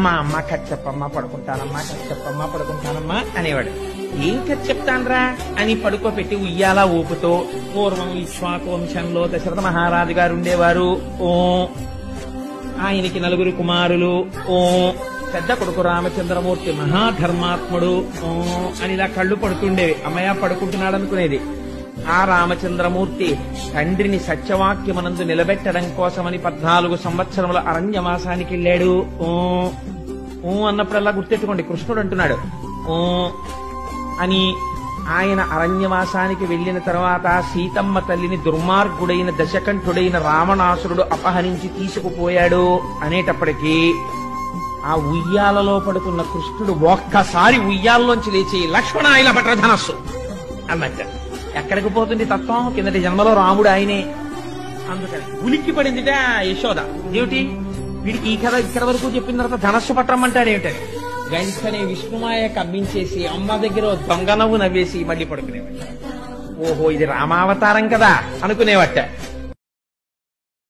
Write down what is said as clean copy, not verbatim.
మా అమ్మ కథ చెప్పమ్మా పడుకుంటానమ్మా, కథ చెప్పమ్మా పడుకుంటానమ్మా అనేవాడు. ఏం కథ చెప్తాన్రా అని పడుకోబెట్టి ఉయ్యాల ఊపుతో, పూర్వం ఇక్ష్వాకు వంశంలో దశరథ మహారాజు గారు ఉండేవారు, ఓ ఆయనకి 9 కుమారులు, ఓ పెద్ద కొడుకు రామచంద్రమూర్తి మహాధర్మాత్ముడు, ఓ అని ఇలా కళ్ళు పడుతుండేవి. అమ్మయ్య పడుకుంటున్నాడు అనుకునేది. ఆ రామచంద్రమూర్తి తండ్రిని సత్యవాక్యమనందు నిలబెట్టడం కోసమని 14 సంవత్సరముల అరణ్యవాసానికి వెళ్ళాడు. ఓ అన్నప్పుడల్లా గుర్తెట్టుకోండి, కృష్ణుడు అంటున్నాడు ఓ అని. ఆయన అరణ్యవాసానికి వెళ్లిన తర్వాత సీతమ్మ తల్లిని దుర్మార్గుడైన దశకంఠుడైన రావణాసురుడు అపహరించి తీసుకుపోయాడు అనేటప్పటికీ ఆ ఉయ్యాలలో పడుతున్న కృష్ణుడు ఒక్కసారి ఉయ్యాల్లోంచి లేచి లక్ష్మణ ఇలా పట్ర ధనస్సు అన్నట్ట. ఎక్కడికి పోతుంది తత్వం? కిందటి జన్మలో రాముడు ఆయనే. అందుకని ఉలిక్కి పడిందిట యశోద. ఏమిటి వీడికి ఈ కథ ఇక్కడ వరకు చెప్పిన తర్వాత ధనస్సు పట్టమంటాడు ఏమిటని వెంటనే విష్ణుమాయ కమ్మించేసి అమ్మ దగ్గర దొంగ నవ్వు నవ్వేసి మళ్ళీ పడుకునేవాడు. ఓహో ఇది రామావతారం కదా అనుకునేవట.